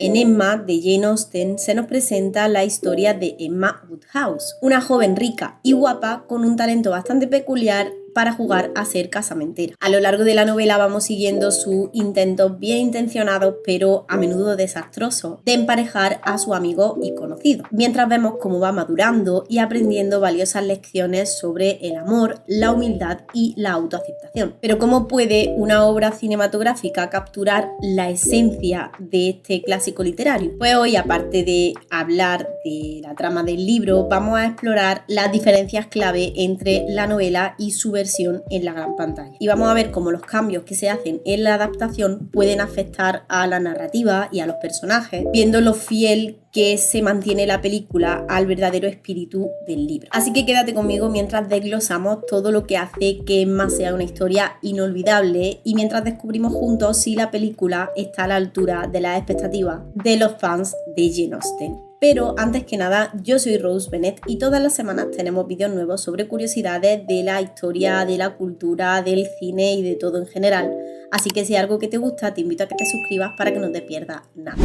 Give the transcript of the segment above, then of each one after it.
En Emma, de Jane Austen, se nos presenta la historia de Emma Woodhouse, una joven rica y guapa con un talento bastante peculiar para jugar a ser casamentera. A lo largo de la novela vamos siguiendo sus intentos bien intencionados, pero a menudo desastrosos, de emparejar a su amigo y conocido, mientras vemos cómo va madurando y aprendiendo valiosas lecciones sobre el amor, la humildad y la autoaceptación. Pero ¿cómo puede una obra cinematográfica capturar la esencia de este clásico literario? Pues hoy, aparte de hablar de la trama del libro, vamos a explorar las diferencias clave entre la novela y su versión en la gran pantalla. Y vamos a ver cómo los cambios que se hacen en la adaptación pueden afectar a la narrativa y a los personajes, viendo lo fiel que se mantiene la película al verdadero espíritu del libro. Así que quédate conmigo mientras desglosamos todo lo que hace que Emma sea una historia inolvidable y mientras descubrimos juntos si la película está a la altura de las expectativas de los fans de Jane Austen. Pero antes que nada, yo soy Rose Bennett y todas las semanas tenemos vídeos nuevos sobre curiosidades de la historia, de la cultura, del cine y de todo en general. Así que si hay algo que te gusta, te invito a que te suscribas para que no te pierdas nada.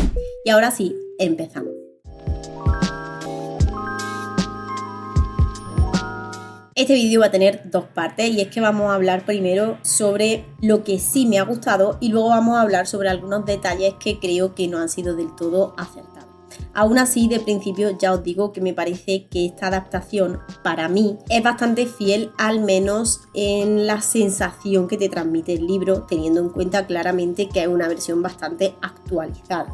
Y ahora sí, empezamos. Este vídeo va a tener dos partes y es que vamos a hablar primero sobre lo que sí me ha gustado y luego vamos a hablar sobre algunos detalles que creo que no han sido del todo acertados. Aún así, de principio ya os digo que me parece que esta adaptación para mí es bastante fiel, al menos en la sensación que te transmite el libro, teniendo en cuenta claramente que es una versión bastante actualizada.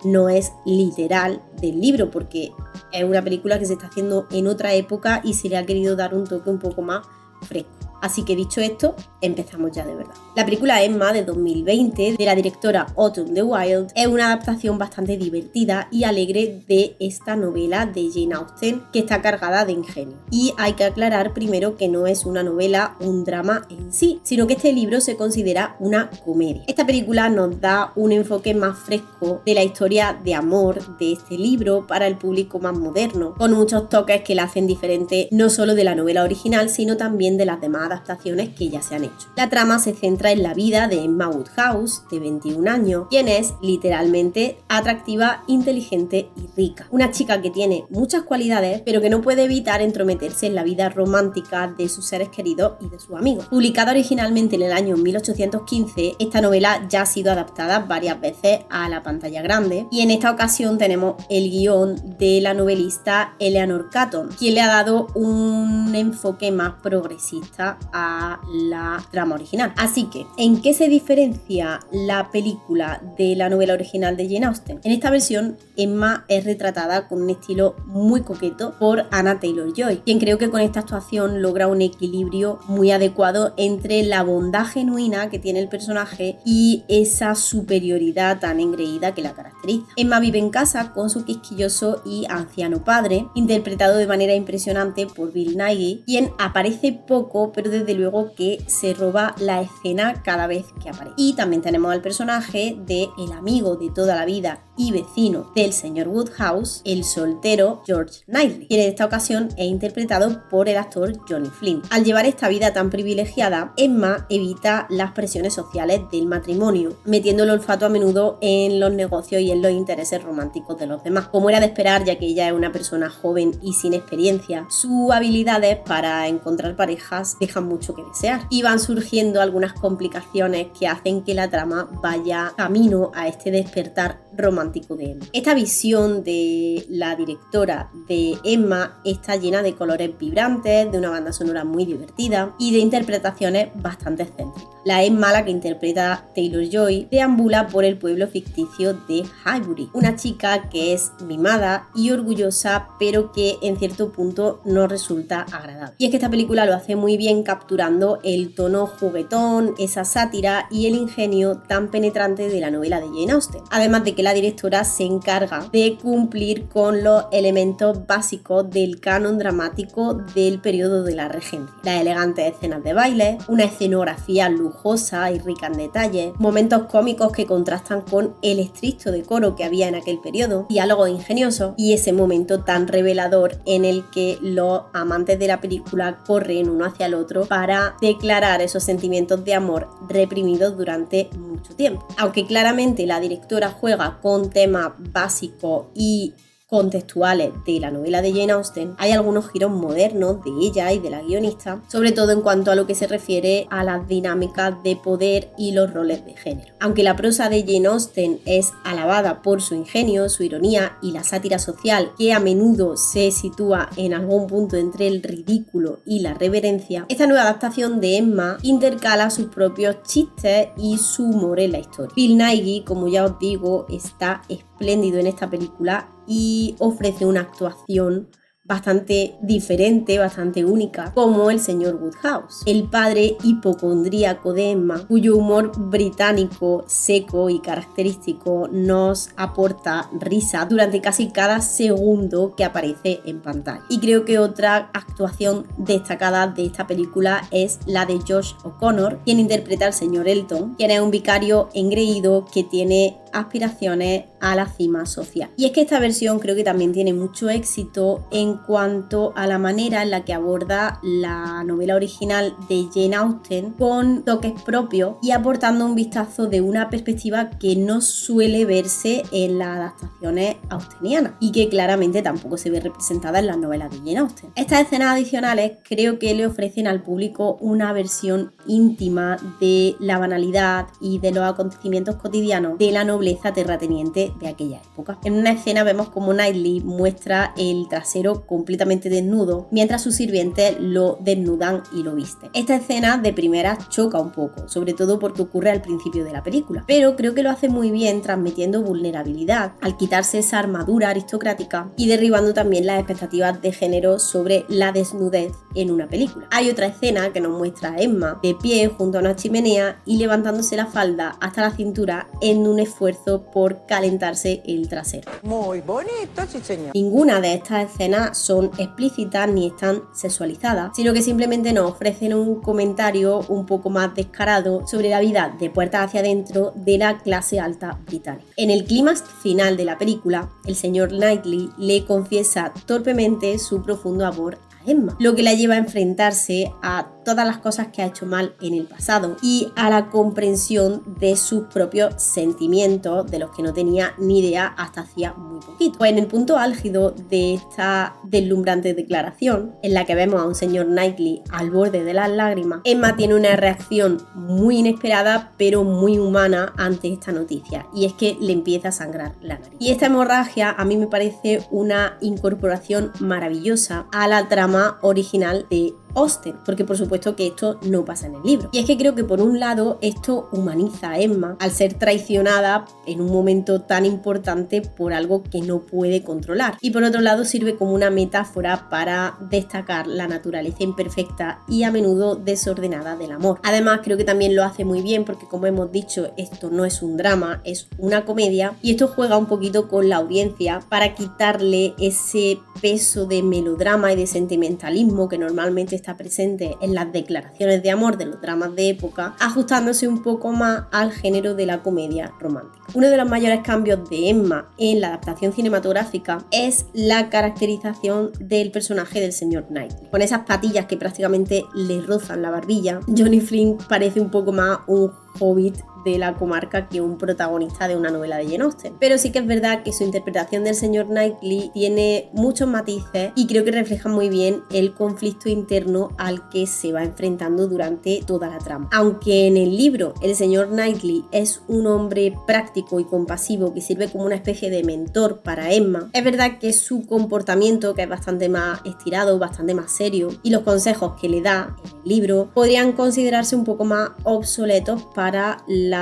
No es literal del libro porque es una película que se está haciendo en otra época y se le ha querido dar un toque un poco más fresco. Así que dicho esto, empezamos ya de verdad. La película Emma de 2020 de la directora Autumn de Wilde es una adaptación bastante divertida y alegre de esta novela de Jane Austen que está cargada de ingenio. Y hay que aclarar primero que no es una novela, un drama en sí, sino que este libro se considera una comedia. Esta película nos da un enfoque más fresco de la historia de amor de este libro para el público más moderno, con muchos toques que la hacen diferente no solo de la novela original, sino también de las demás adaptaciones que ya se han hecho. La trama se centra en la vida de Emma Woodhouse, de 21 años, quien es literalmente atractiva, inteligente y rica. Una chica que tiene muchas cualidades, pero que no puede evitar entrometerse en la vida romántica de sus seres queridos y de sus amigos. Publicada originalmente en el año 1815, esta novela ya ha sido adaptada varias veces a la pantalla grande y en esta ocasión tenemos el guión de la novelista Eleanor Catton, quien le ha dado un enfoque más progresista a la trama original. Así que, ¿en qué se diferencia la película de la novela original de Jane Austen? En esta versión, Emma es retratada con un estilo muy coqueto por Anya Taylor-Joy, quien creo que con esta actuación logra un equilibrio muy adecuado entre la bondad genuina que tiene el personaje y esa superioridad tan engreída que la caracteriza. Emma vive en casa con su quisquilloso y anciano padre, interpretado de manera impresionante por Bill Nighy, quien aparece poco, pero desde luego que se roba la escena cada vez que aparece. Y también tenemos al personaje de el amigo de toda la vida y vecino del señor Woodhouse, el soltero George Knightley, quien en esta ocasión es interpretado por el actor Johnny Flynn. Al llevar esta vida tan privilegiada, Emma evita las presiones sociales del matrimonio, metiendo el olfato a menudo en los negocios y en los intereses románticos de los demás. Como era de esperar, ya que ella es una persona joven y sin experiencia, sus habilidades para encontrar parejas dejan mucho que desear y van surgiendo algunas complicaciones que hacen que la trama vaya camino a este despertar romántico de Emma. Esta visión de la directora de Emma está llena de colores vibrantes, de una banda sonora muy divertida y de interpretaciones bastante excéntricas. La Emma, la que interpreta Taylor-Joy, deambula por el pueblo ficticio de Highbury, una chica que es mimada y orgullosa, pero que en cierto punto no resulta agradable. Y es que esta película lo hace muy bien, capturando el tono juguetón, esa sátira y el ingenio tan penetrante de la novela de Jane Austen. Además de que la directora se encarga de cumplir con los elementos básicos del canon dramático del periodo de la regencia. Las elegantes escenas de baile, una escenografía lujosa y rica en detalles, momentos cómicos que contrastan con el estricto decoro que había en aquel periodo, diálogos ingeniosos y ese momento tan revelador en el que los amantes de la película corren uno hacia el otro otro para declarar esos sentimientos de amor reprimidos durante mucho tiempo. Aunque claramente la directora juega con temas básicos y contextuales de la novela de Jane Austen, hay algunos giros modernos de ella y de la guionista, sobre todo en cuanto a lo que se refiere a las dinámicas de poder y los roles de género. Aunque la prosa de Jane Austen es alabada por su ingenio, su ironía y la sátira social, que a menudo se sitúa en algún punto entre el ridículo y la reverencia, esta nueva adaptación de Emma intercala sus propios chistes y su humor en la historia. Bill Nighy, como ya os digo, está espléndido en esta película y ofrece una actuación bastante diferente, bastante única, como el señor Woodhouse, el padre hipocondríaco de Emma, cuyo humor británico seco y característico nos aporta risa durante casi cada segundo que aparece en pantalla. Y creo que otra actuación destacada de esta película es la de Josh O'Connor, quien interpreta al señor Elton, quien es un vicario engreído que tiene aspiraciones a la cima social. Y es que esta versión creo que también tiene mucho éxito en cuanto a la manera en la que aborda la novela original de Jane Austen, con toques propios y aportando un vistazo de una perspectiva que no suele verse en las adaptaciones austenianas y que claramente tampoco se ve representada en las novelas de Jane Austen. Estas escenas adicionales creo que le ofrecen al público una versión íntima de la banalidad y de los acontecimientos cotidianos de la nobleza terrateniente de aquella época. En una escena vemos como Knightley muestra el trasero completamente desnudo mientras sus sirvientes lo desnudan y lo visten. Esta escena de primera choca un poco, sobre todo porque ocurre al principio de la película, pero creo que lo hace muy bien transmitiendo vulnerabilidad al quitarse esa armadura aristocrática y derribando también las expectativas de género sobre la desnudez en una película. Hay otra escena que nos muestra a Emma de pie junto a una chimenea y levantándose la falda hasta la cintura en un esfuerzo por calentarse el trasero. Muy bonito, sí señor. Ninguna de estas escenas son explícitas ni están sexualizadas, sino que simplemente nos ofrecen un comentario un poco más descarado sobre la vida de puertas hacia adentro de la clase alta británica. En el clímax final de la película, el señor Knightley le confiesa torpemente su profundo amor a Emma, lo que la lleva a enfrentarse a todas las cosas que ha hecho mal en el pasado y a la comprensión de sus propios sentimientos, de los que no tenía ni idea hasta hacía muy poquito. Pues en el punto álgido de esta deslumbrante declaración, en la que vemos a un señor Knightley al borde de las lágrimas, Emma tiene una reacción muy inesperada pero muy humana ante esta noticia, y es que le empieza a sangrar la nariz. Y esta hemorragia a mí me parece una incorporación maravillosa a la trama original de Austen, porque por supuesto que esto no pasa en el libro. Y es que creo que por un lado esto humaniza a Emma al ser traicionada en un momento tan importante por algo que no puede controlar, y por otro lado sirve como una metáfora para destacar la naturaleza imperfecta y a menudo desordenada del amor. Además creo que también lo hace muy bien porque, como hemos dicho, esto no es un drama, es una comedia, y esto juega un poquito con la audiencia para quitarle ese peso de melodrama y de sentimentalismo que normalmente está presente en las declaraciones de amor de los dramas de época, ajustándose un poco más al género de la comedia romántica. Uno de los mayores cambios de Emma en la adaptación cinematográfica es la caracterización del personaje del señor Knightley. Con esas patillas que prácticamente le rozan la barbilla, Johnny Flynn parece un poco más un hobbit de la comarca que un protagonista de una novela de Jane Austen. Pero sí que es verdad que su interpretación del señor Knightley tiene muchos matices y creo que refleja muy bien el conflicto interno al que se va enfrentando durante toda la trama. Aunque en el libro el señor Knightley es un hombre práctico y compasivo que sirve como una especie de mentor para Emma, es verdad que su comportamiento, que es bastante más estirado, bastante más serio, y los consejos que le da en el libro podrían considerarse un poco más obsoletos para la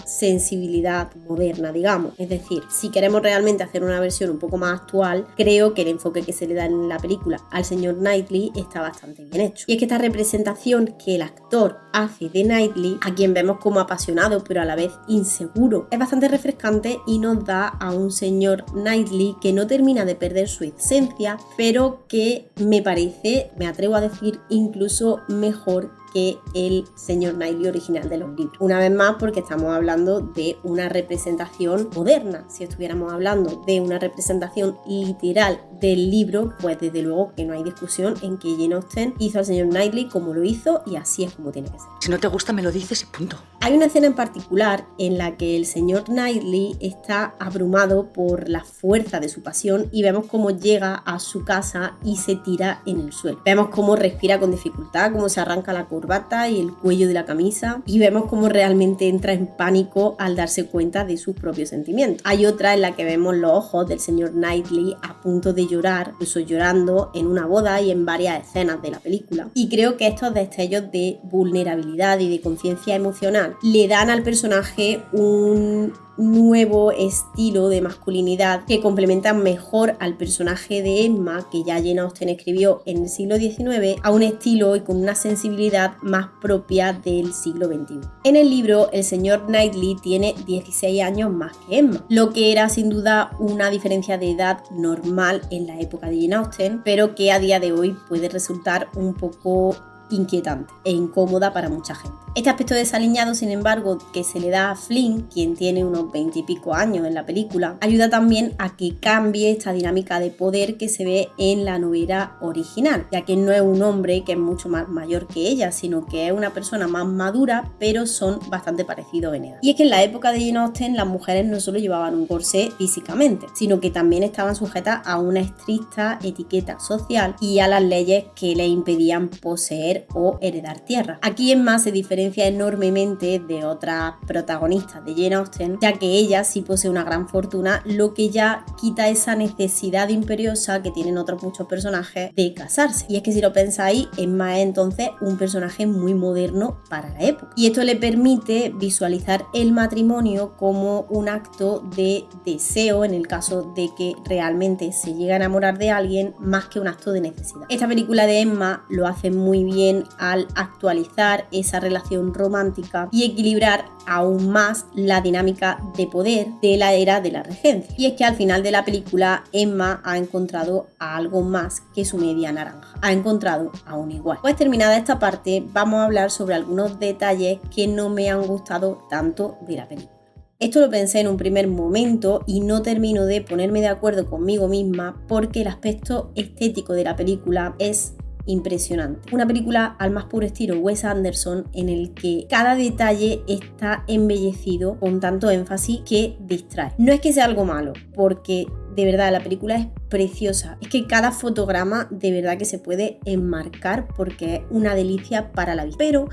sensibilidad moderna, digamos. Es decir, si queremos realmente hacer una versión un poco más actual, creo que el enfoque que se le da en la película al señor Knightley está bastante bien hecho. Y es que esta representación que el actor hace de Knightley, a quien vemos como apasionado pero a la vez inseguro, es bastante refrescante y nos da a un señor Knightley que no termina de perder su esencia, pero que me parece, me atrevo a decir, incluso mejor que el señor Knightley original de los libros. Una vez más, porque estamos hablando de una representación moderna. Si estuviéramos hablando de una representación literal del libro, pues desde luego que no hay discusión en que Jane Austen hizo al señor Knightley como lo hizo y así es como tiene que ser. Si no te gusta, me lo dices y punto. Hay una escena en particular en la que el señor Knightley está abrumado por la fuerza de su pasión y vemos cómo llega a su casa y se tira en el suelo. Vemos cómo respira con dificultad, cómo se arranca la corbata y el cuello de la camisa y vemos cómo realmente entra en pánico al darse cuenta de sus propios sentimientos. Hay otra en la que vemos los ojos del señor Knightley a punto de llorar, incluso llorando en una boda y en varias escenas de la película. Y creo que estos destellos de vulnerabilidad y de conciencia emocional le dan al personaje un nuevo estilo de masculinidad que complementa mejor al personaje de Emma, que ya Jane Austen escribió en el siglo XIX, a un estilo y con una sensibilidad más propia del siglo XXI. En el libro, el señor Knightley tiene 16 años más que Emma, lo que era sin duda una diferencia de edad normal en la época de Jane Austen, pero que a día de hoy puede resultar un poco inquietante e incómoda para mucha gente. Este aspecto desaliñado, sin embargo, que se le da a Flynn, quien tiene unos 20 y pico años en la película, ayuda también a que cambie esta dinámica de poder que se ve en la novela original, ya que no es un hombre que es mucho más mayor que ella, sino que es una persona más madura, pero son bastante parecidos en edad. Y es que en la época de Jane Austen las mujeres no solo llevaban un corsé físicamente, sino que también estaban sujetas a una estricta etiqueta social y a las leyes que les impedían poseer o heredar tierra. Aquí Emma se diferencia enormemente de otras protagonistas de Jane Austen, ya que ella sí posee una gran fortuna, lo que ya quita esa necesidad imperiosa que tienen otros muchos personajes de casarse. Y es que si lo pensáis, Emma es entonces un personaje muy moderno para la época. Y esto le permite visualizar el matrimonio como un acto de deseo en el caso de que realmente se llegue a enamorar de alguien, más que un acto de necesidad. Esta película de Emma lo hace muy bien al actualizar esa relación romántica y equilibrar aún más la dinámica de poder de la era de la regencia. Y es que al final de la película Emma ha encontrado a algo más que su media naranja, ha encontrado a un igual. Pues terminada esta parte, vamos a hablar sobre algunos detalles que no me han gustado tanto de la película. Esto lo pensé en un primer momento y no termino de ponerme de acuerdo conmigo misma porque el aspecto estético de la película es impresionante. Una película al más puro estilo Wes Anderson, en el que cada detalle está embellecido con tanto énfasis que distrae. No es que sea algo malo, porque de verdad la película es preciosa. Es que cada fotograma de verdad que se puede enmarcar porque es una delicia para la vista. Pero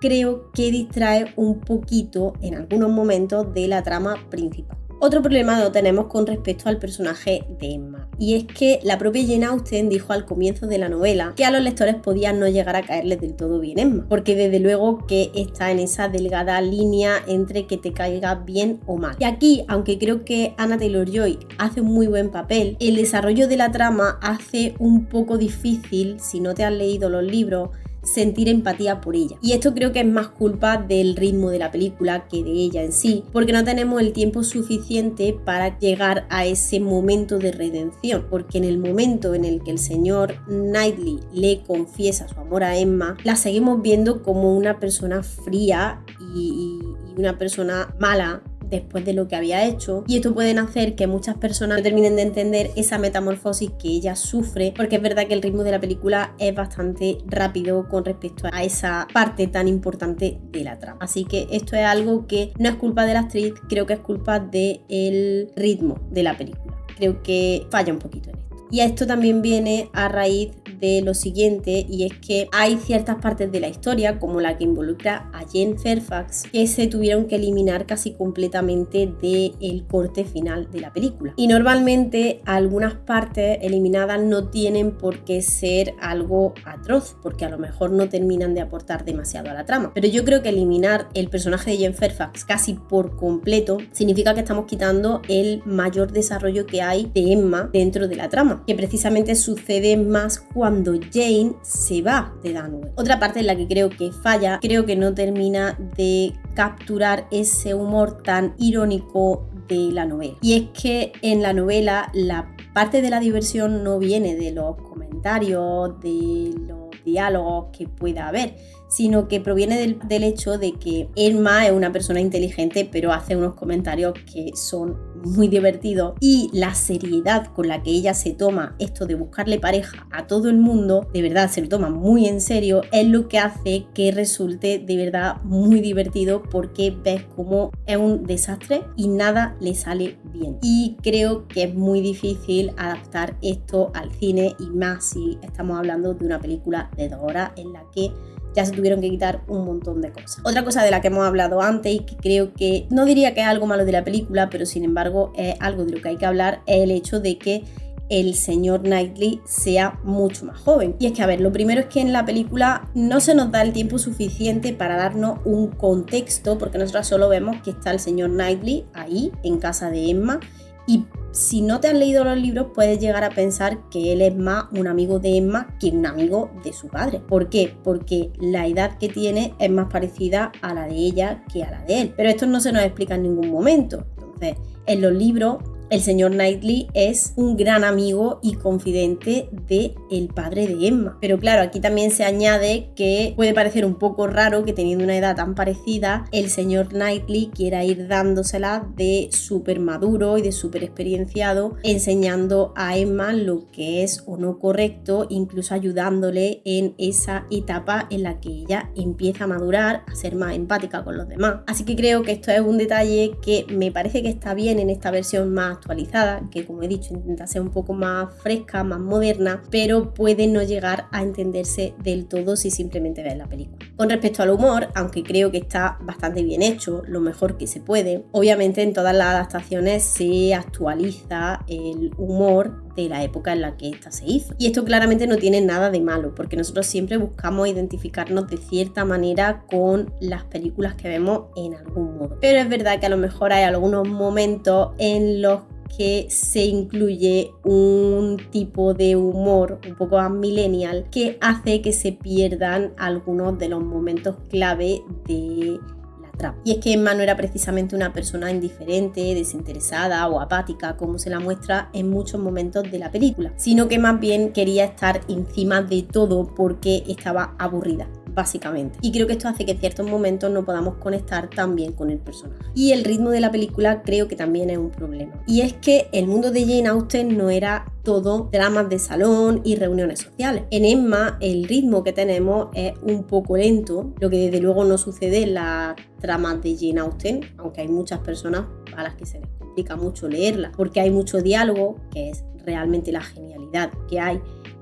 creo que distrae un poquito en algunos momentos de la trama principal. Otro problema lo tenemos con respecto al personaje de Emma, y es que la propia Jane Austen dijo al comienzo de la novela que a los lectores podía no llegar a caerles del todo bien Emma, porque desde luego que está en esa delgada línea entre que te caiga bien o mal. Y aquí, aunque creo que Anya Taylor-Joy hace un muy buen papel, el desarrollo de la trama hace un poco difícil, si no te has leído los libros, sentir empatía por ella. Y esto creo que es más culpa del ritmo de la película que de ella en sí, porque no tenemos el tiempo suficiente para llegar a ese momento de redención, porque en el momento en el que el señor Knightley le confiesa su amor a Emma, la seguimos viendo como una persona fría y una persona mala después de lo que había hecho, y esto puede hacer que muchas personas no terminen de entender esa metamorfosis que ella sufre, porque es verdad que el ritmo de la película es bastante rápido con respecto a esa parte tan importante de la trama. Así que esto es algo que no es culpa de la actriz, creo que es culpa del ritmo de la película. Creo que falla un poquito en esto. Y esto también viene a raíz de lo siguiente, y es que hay ciertas partes de la historia, como la que involucra a Jane Fairfax, que se tuvieron que eliminar casi completamente del corte final de la película. Y normalmente algunas partes eliminadas no tienen por qué ser algo atroz, porque a lo mejor no terminan de aportar demasiado a la trama. Pero yo creo que eliminar el personaje de Jane Fairfax casi por completo significa que estamos quitando el mayor desarrollo que hay de Emma dentro de la trama, que precisamente sucede más cuando Jane se va de Dunwich. Otra parte en la que creo que falla, creo que no termina de capturar ese humor tan irónico de la novela. Y es que en la novela la parte de la diversión no viene de los comentarios, de los diálogos que pueda haber, sino que proviene del hecho de que Emma es una persona inteligente, pero hace unos comentarios que son muy divertidos, y la seriedad con la que ella se toma esto de buscarle pareja a todo el mundo, de verdad se lo toma muy en serio, es lo que hace que resulte de verdad muy divertido, porque ves cómo es un desastre y nada le sale bien. Y creo que es muy difícil adaptar esto al cine, y más si estamos hablando de una película de 2 horas en la que ya se tuvieron que quitar un montón de cosas. Otra cosa de la que hemos hablado antes, y que creo que no diría que es algo malo de la película, pero sin embargo es algo de lo que hay que hablar, es el hecho de que el señor Knightley sea mucho más joven. Y es que, a ver, lo primero es que en la película no se nos da el tiempo suficiente para darnos un contexto, porque nosotros solo vemos que está el señor Knightley ahí, en casa de Emma, y si no te has leído los libros puedes llegar a pensar que él es más un amigo de Emma que un amigo de su padre. ¿Por qué? Porque la edad que tiene es más parecida a la de ella que a la de él. Pero esto no se nos explica en ningún momento. Entonces, en los libros el señor Knightley es un gran amigo y confidente del padre de Emma. Pero claro, aquí también se añade que puede parecer un poco raro que, teniendo una edad tan parecida, el señor Knightley quiera ir dándosela de súper maduro y de súper experienciado, enseñando a Emma lo que es o no correcto, incluso ayudándole en esa etapa en la que ella empieza a madurar, a ser más empática con los demás. Así que creo que esto es un detalle que me parece que está bien en esta versión más actualizada, que, como he dicho, intenta ser un poco más fresca, más moderna, pero puede no llegar a entenderse del todo si simplemente ves la película. Con respecto al humor, aunque creo que está bastante bien hecho, lo mejor que se puede, obviamente en todas las adaptaciones se actualiza el humor de la época en la que esta se hizo. Y esto claramente no tiene nada de malo, porque nosotros siempre buscamos identificarnos de cierta manera con las películas que vemos en algún modo. Pero es verdad que a lo mejor hay algunos momentos en los que se incluye un tipo de humor un poco más millennial que hace que se pierdan algunos de los momentos clave de la trama. Y es que Emma no era precisamente una persona indiferente, desinteresada o apática como se la muestra en muchos momentos de la película, sino que más bien quería estar encima de todo porque estaba aburrida, básicamente. Y creo que esto hace que en ciertos momentos no podamos conectar tan bien con el personaje. Y el ritmo de la película creo que también es un problema. Y es que el mundo de Jane Austen no era todo dramas de salón y reuniones sociales. En Emma el ritmo que tenemos es un poco lento, lo que desde luego no sucede en las tramas de Jane Austen, aunque hay muchas personas a las que se les complica mucho leerla, porque hay mucho diálogo, que es realmente la genialidad que hay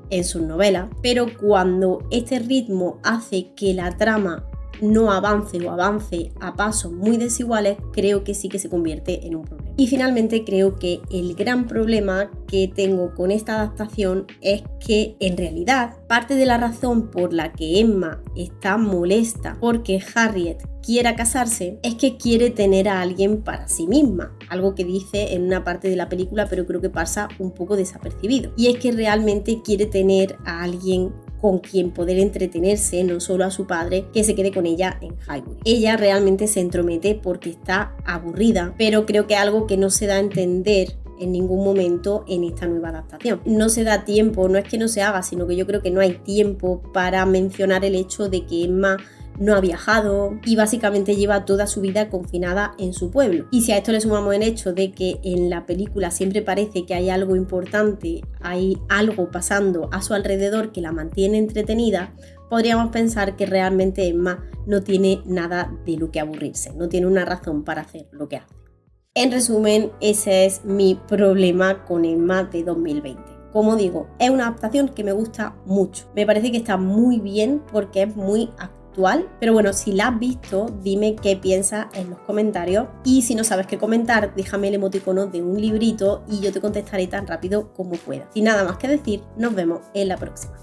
en sus novelas, pero cuando este ritmo hace que la trama no avance o avance a pasos muy desiguales, creo que sí que se convierte en un problema. Y finalmente creo que el gran problema que tengo con esta adaptación es que en realidad parte de la razón por la que Emma está molesta porque Harriet quiera casarse es que quiere tener a alguien para sí misma, algo que dice en una parte de la película pero creo que pasa un poco desapercibido, y es que realmente quiere tener a alguien con quien poder entretenerse, no solo a su padre, que se quede con ella en Highbury. Ella realmente se entromete porque está aburrida, pero creo que es algo que no se da a entender en ningún momento en esta nueva adaptación. No se da tiempo, no es que no se haga, sino que yo creo que no hay tiempo para mencionar el hecho de que Emma no ha viajado y básicamente lleva toda su vida confinada en su pueblo. Y si a esto le sumamos el hecho de que en la película siempre parece que hay algo importante, hay algo pasando a su alrededor que la mantiene entretenida, podríamos pensar que realmente Emma no tiene nada de lo que aburrirse, no tiene una razón para hacer lo que hace. En resumen, ese es mi problema con Emma de 2020. Como digo, es una adaptación que me gusta mucho. Me parece que está muy bien porque es muy actual. Pero bueno, si la has visto, dime qué piensas en los comentarios. Y si no sabes qué comentar, déjame el emoticono de un librito y yo te contestaré tan rápido como pueda. Sin nada más que decir, nos vemos en la próxima.